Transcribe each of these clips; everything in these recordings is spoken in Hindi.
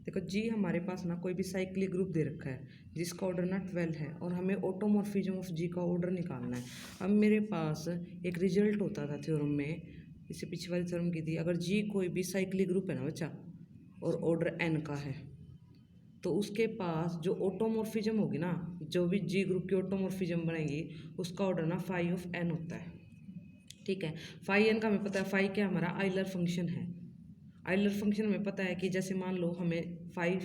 देखो जी हमारे पास ना कोई भी साइक्लिक ग्रुप दे रखा है जिसका ऑर्डर ना 12 है और हमें ऑटोमॉर्फिज्म ऑफ जी का ऑर्डर निकालना है। अब मेरे पास एक रिजल्ट होता था थ्योरम में, इससे पीछे वाली थ्योरम की थी, अगर जी कोई भी साइक्लिक ग्रुप है ना बच्चा और ऑर्डर एन का है तो उसके पास जो ऑटोमॉर्फिज्म होगी ना, जो भी जी ग्रुप की ऑटोमॉर्फिज्म बनाएंगी उसका ऑर्डर ना फाई ऑफ एन होता है। ठीक है, फाई एन का हमें पता है, फाई क्या हमारा आइलर फंक्शन है। आइलर फंक्शन हमें पता है कि जैसे मान लो हमें 5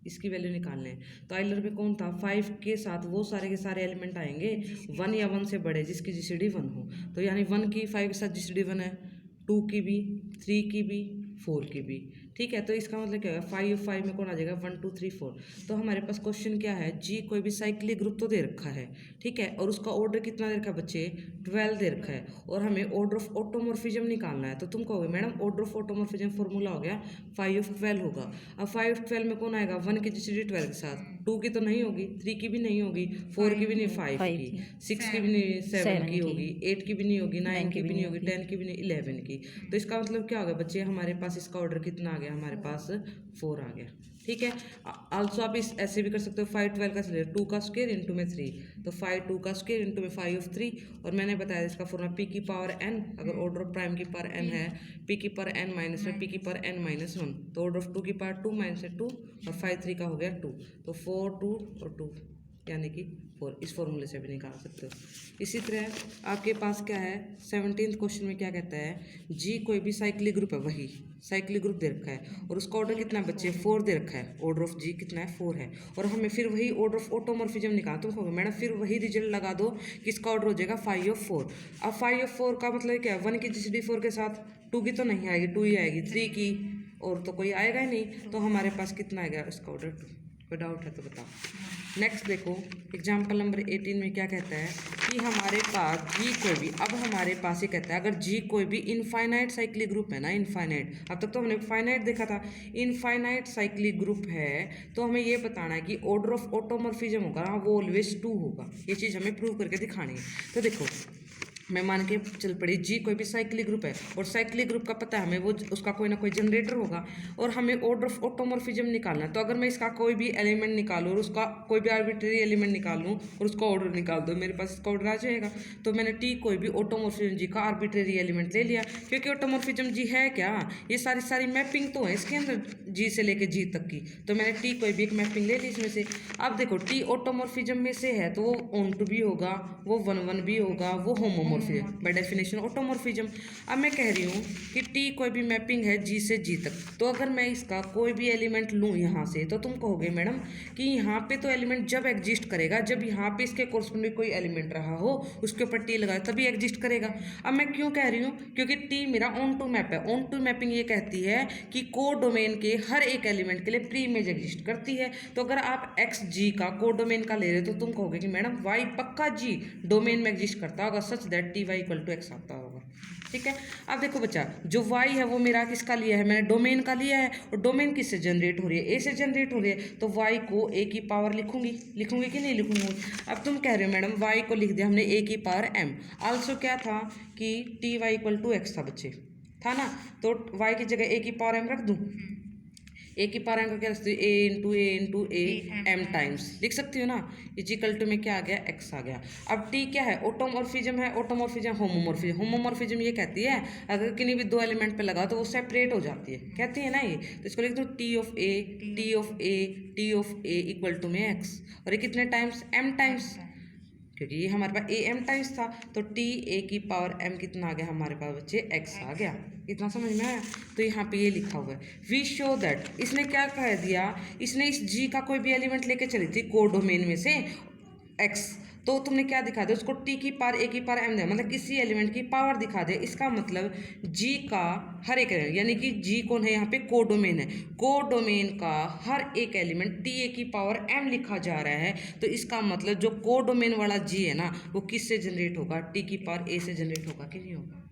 इसकी वैल्यू निकालने हैं तो आइलर पे कौन था, 5 के साथ वो सारे के सारे एलिमेंट आएंगे 1 या 1 से बड़े जिसकी जीसीडी 1 हो। तो यानी 1 की 5 के साथ जीसीडी 1 है, 2 की भी, 3 की भी, 4 की भी। ठीक है, तो इसका मतलब क्या है, 5 में कौन आ जाएगा, 1 2 3 4। तो हमारे पास क्वेश्चन क्या है, जी कोई भी साइक्लिक ग्रुप तो दे रखा है, ठीक है, और उसका ऑर्डर कितना दे रखा है बच्चे, 12 दे रखा है, और हमें ऑर्डर ऑफ ऑटोमॉर्फिज्म निकालना है। तो तुम कहोगे madam order of automorphism formula हो गया 5 ऑफ 12 होगा। अब 5 ऑफ 12 में कौन आएगा, 1 की जीसीडी 12 के साथ, 2 की तो नहीं होगी, 3 की भी नहीं होगी, 4 की भी नहीं, 5 की, 6 की भी नहीं, 7 की होगी, 8 की भी नहीं होगी, 9 की भी नहीं होगी, 10 की भी नहीं, 11 की। तो इसका मतलब क्या होगा बच्चे, हमारे पास इसका ऑर्डर कितना आ गया, हमारे पास 4 आ गया। ठीक है, आल्सो आप इस ऐसे भी कर सकते हो, 5 12 का स्क्वायर 2 का स्क्वायर इंटू में 3, तो 5 2 का स्क्वायर इंटू में 5 ऑफ 3। और मैंने बताया इसका फॉर्मूला पी की पावर एन, अगर ऑर्डर ऑफ प्राइम की पावर एन है, पी की पावर एन माइनस है, पी की पावर एन माइनस 1, तो ऑर्डर ऑफ 2 की पावर 2 माइनस है 2, और 5 3 का हो गया 2, तो 4 2 और 2 यानी कि 4, इस फॉर्मूले से भी निकाल सकते हो। इसी तरह आपके पास क्या है, 17th क्वेश्चन में क्या कहता है, जी कोई भी साइक्लिक ग्रुप है, वही साइक्लिक ग्रुप दे रखा है और उसका ऑर्डर कितना है बच्चे, 4 दे रखा है, ऑर्डर ऑफ जी कितना है, 4 है, और हमें फिर वही ऑर्डर ऑफ ऑटोमॉर्फिज्म निकालना। तुम कहोगे मैडम फिर वही रिजल्ट लगा दो कि इसका ऑर्डर हो जाएगा 5 ऑफ 4। अब 5 ऑफ 4 का मतलब क्या है, 1 की जीसीडी 4 के साथ 2 की तो नहीं आएगी, 2 ही आएगी, 3 की और तो कोई आएगा ही नहीं, तो हमारे पास कितना आएगा इसका ऑर्डर 2। कोई डाउट है तो बताओ। नेक्स्ट देखो एग्जाम्पल नंबर 18 में क्या कहता है कि हमारे पास जी कोई भी, अब हमारे पास ये कहता है अगर जी कोई भी इनफाइनाइट साइक्लिक ग्रुप है ना, इनफाइनाइट, अब तक तो हमने फाइनाइट देखा था, इनफाइनाइट साइक्लिक ग्रुप है, तो हमें ये बताना है कि ऑर्डर ऑफ ऑटोमॉर्फिज्म होगा ना वो ऑलवेज 2 होगा। ये चीज़ हमें प्रूव करके दिखानी है। तो देखो मैं मान के चल पड़ी, जी कोई भी साइक्लिक ग्रुप है और साइक्लिक ग्रुप का पता है हमें, वो उसका कोई ना कोई जनरेटर होगा और हमें ऑर्डर ऑफ ऑटोमॉर्फिज्म निकालना है। तो अगर मैं इसका कोई भी एलिमेंट निकालूँ और उसका कोई भी आर्बिट्रेरी एलिमेंट निकालूँ और उसका ऑर्डर निकाल दो, मेरे पास इसका ऑर्डर आ जाएगा। तो मैंने टी कोई भी ऑटोमॉर्फिज्म जी का आर्बिट्रेरी एलिमेंट ले लिया, क्योंकि ऑटोमॉर्फिज्म जी है क्या, ये सारी मैपिंग तो है इसके अंदर जी से लेके जी तक की, तो मैंने टी कोई भी एक मैपिंग ले ली इसमें से। अब देखो टी ऑटोमॉर्फिज्म में से है तो वो ऑन टू भी होगा, वो 1 1 भी होगा, वो होमोमॉर्फिज्म बाय डेफिनेशन ऑटोमॉर्फिज्म। अब मैं कह रही हूँ कि टी कोई भी मैपिंग है जी से जी तक, तो अगर मैं इसका कोई भी एलिमेंट लूँ यहाँ से, तो तुम कहोगे मैडम कि यहाँ पे तो एलिमेंट जब एग्जिस्ट करेगा जब यहाँ पे इसके कोर्सपोंडिंग कोई एलिमेंट रहा हो, उसके ऊपर टी लगाए तभी एग्जिस्ट करेगा। अब मैं क्यों कह रही हूँ, क्योंकि टी मेरा ऑन टू मैप है। ऑन टू मैपिंग ये कहती है कि को डोमेन के हर एक एलिमेंट के लिए प्री इमेज एग्जिस्ट करती है। तो अगर आप एक्स जी का को डोमेन का ले रहे हो तो तुम कहोगे कि मैडम वाई पक्का जी डोमेन में एग्जिस्ट करता होगा, such that T Y equal to X आता होगा। ठीक है, अब देखो बच्चा, जो y है वो मेरा किसका लिया है, मैंने डोमेन का लिया है, और डोमेन किससे जनरेट हो रही है, ए से जनरेट हो रही है, तो y को a की पावर लिखूंगी कि नहीं लिखूंगी। अब तुम कह रहे हो मैडम y को लिख दिया हमने a की पावर m, आल्सो क्या था कि T Y equal to X था बच्चे, था ना, तो y की जगह a की पावर m रख दूँ, ए की पावर एम का क्या रखती हूँ, ए इंटू ए एम टाइम्स लिख सकती हो ना, इजिकल टू में क्या आ गया, एक्स आ गया। अब टी क्या है, ऑटोमॉर्फिज्म है, ऑटोमॉर्फिज्म होमोमॉर्फिज्म, होमोमॉर्फिज्म ये कहती है अगर किन्हीं भी दो एलिमेंट पे लगा तो वो सेपरेट हो जाती है, कहती है ना ये, तो इसको लिख दो T of A T of A T of A equal to में एक्स, और ये कितने टाइम्स, एम टाइम्स, क्योंकि ये हमारे पास ए एम टाइम्स था, तो टी ए की पावर एम कितना आ गया हमारे पास बच्चे, एक्स आ गया। इतना समझ में आया, तो यहाँ पे ये लिखा हुआ है वी शो दैट, इसने क्या कह दिया, इसने इस जी का कोई भी एलिमेंट लेके चली थी को डोमेन में से एक्स, तो तुमने क्या दिखा दिया उसको टी की पावर ए की पावर एम दिया, मतलब किसी एलिमेंट की पावर दिखा दे, इसका मतलब जी का हर एक एलिमेंट, यानी कि जी कौन है यहाँ पे, को डोमेन है, को डोमेन का हर एक एलिमेंट टी ए की पावर एम लिखा जा रहा है, तो इसका मतलब जो को डोमेन वाला जी है ना वो किससे जनरेट होगा, टी की पावर ए से जनरेट होगा कि नहीं होगा।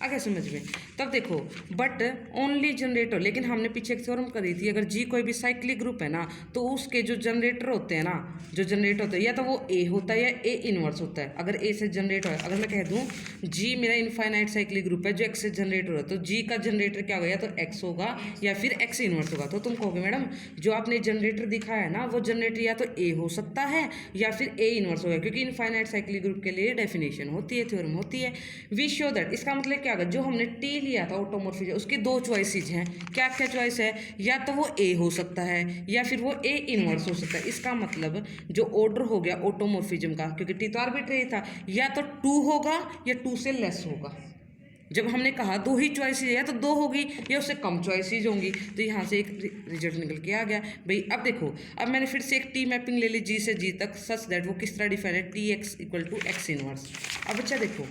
आगे समझ में। तब देखो बट ओनली जनरेटर, लेकिन हमने पीछे एक थ्योरम करी थी, अगर जी कोई भी साइक्लिक ग्रुप है ना तो उसके जो जनरेटर होते हैं ना, जो जनरेटर होते हैं या तो वो ए होता है या ए इनवर्स होता है। अगर ए से जनरेट हो, अगर मैं कह दूं जी मेरा इनफाइनाइट साइक्लिक ग्रुप है जो एक्स से जनरेटर है, तो जी का जनरेटर क्या होगा, या तो एक्स होगा या फिर एक्स इनवर्स होगा। तो तुम कहोगे मैडम जो आपने जनरेटर दिखाया है ना वो जनरेटर या तो ए हो सकता है या फिर ए इनवर्स होगा, क्योंकि इनफाइनाइट साइक्लिक ग्रुप के लिए डेफिनेशन होती है, थ्योरम होती है। वी शो दैट, इसका मतलब क्या होगा, जो हमने टी लिया था ऑटोमॉर्फिज्म उसकी दो चॉइसेज हैं। क्या क्या चॉइस है, या तो वो ए हो सकता है या फिर वो ए इनवर्स हो सकता है। इसका मतलब जो ऑर्डर हो गया ऑटोमॉर्फिज्म का, क्योंकि टी तो आर्बिट्रेरी था, या तो 2 होगा या 2 से लेस होगा। जब हमने कहा दो ही चॉइसेज है तो दो होगी या उससे कम चॉइसेज होंगी, तो यहाँ से एक रिजल्ट निकल के आ गया भाई। अब देखो, अब मैंने फिर से एक टी मैपिंग ले ली जी से जी तक, सच दैट वो किस तरह डिफाइन है, T X equal to X inverse. अब अच्छा देखो,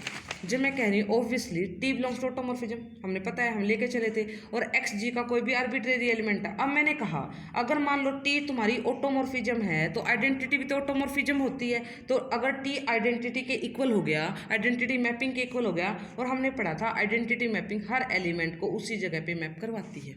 जब मैं कह रही हूँ obviously T belongs to automorphism, हमने पता है हम लेके चले थे, और एक्स जी का कोई भी आर्बिट्रेरी एलिमेंट है। अब मैंने कहा अगर मान लो टी तुम्हारी ऑटोमॉर्फिज्म है तो आइडेंटिटी भी तो ऑटोमॉर्फिज्म होती है। तो अगर टी आइडेंटिटी के इक्वल हो गया, आइडेंटिटी मैपिंग के इक्वल हो गया, और हमने पढ़ा था आइडेंटिटी मैपिंग हर एलिमेंट को उसी जगह पे मैप करवाती है,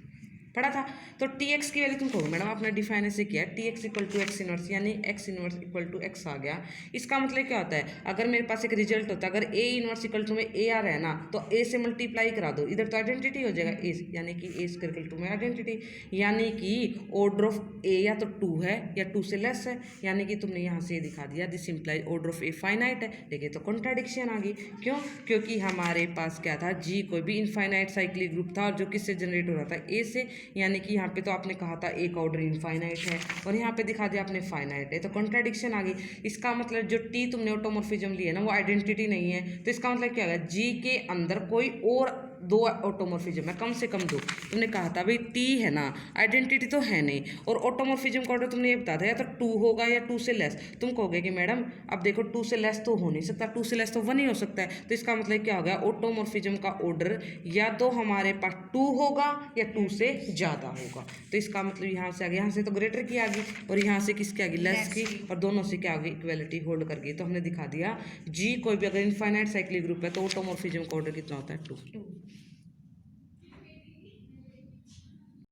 पढ़ा था। तो टी एक्स की वैल्यू तुम कहोगे मैडम आपने डिफाइन ऐसे किया T X equal to X inverse, यानी X inverse equal to X आ गया। इसका मतलब क्या होता है, अगर मेरे पास एक रिजल्ट होता है, अगर ए इनवर्स इक्वल टू में ए आ रहा है ना, तो ए से मल्टीप्लाई करा दो, इधर तो आइडेंटिटी हो जाएगा ए, यानी कि ए स्क्वायर इक्वल टू में आइडेंटिटी, यानी कि ऑर्डर ऑफ ए या तो 2 है या 2 से लेस है, यानी कि तुमने यहाँ से ये दिखा दिया this imply order of a finite है। देखिए तो कॉन्ट्राडिक्शन आ गई, क्यों, क्योंकि हमारे पास क्या था, जी कोई भी इनफाइनाइट साइक्लिक ग्रुप था और जो किससे जनरेट हो रहा था, ए से, यानी कि यहाँ पे तो आपने कहा था एक ऑर्डर इनफाइनाइट है और यहाँ पे दिखा दिया आपने फाइनाइट है, तो कॉन्ट्राडिक्शन आ गई। इसका मतलब जो टी तुमने ऑटोमॉर्फिज्म ली है ना वो आइडेंटिटी नहीं है, तो इसका मतलब क्या होगा, जी के अंदर कोई और 2 ऑटोमॉर्फिज्म है, कम से कम 2। तुमने कहा था भाई टी है ना, आइडेंटिटी तो है नहीं, और ऑटोमॉर्फिज्म का ऑर्डर तुमने ये बताया था या तो 2 होगा या 2 से लेस। तुम कहोगे कि मैडम अब देखो 2 से लेस तो हो नहीं सकता, 2 से लेस तो 1 ही हो सकता है, तो इसका मतलब क्या हो गया, ऑटोमॉर्फिज्म का ऑर्डर या तो हमारे पास 2 होगा या 2 से ज़्यादा होगा। तो इसका मतलब यहाँ से आ गया, यहाँ से तो ग्रेटर की आ गई और यहाँ से किसकी आ गई, लेस की, और दोनों से क्या आ गई, इक्वेलिटी होल्ड कर गई। तो हमने दिखा दिया जी कोई भी अगर इनफाइनाइट साइक्लिक ग्रुप है तो ऑटोमॉर्फिज्म का ऑर्डर कितना होता है, 2।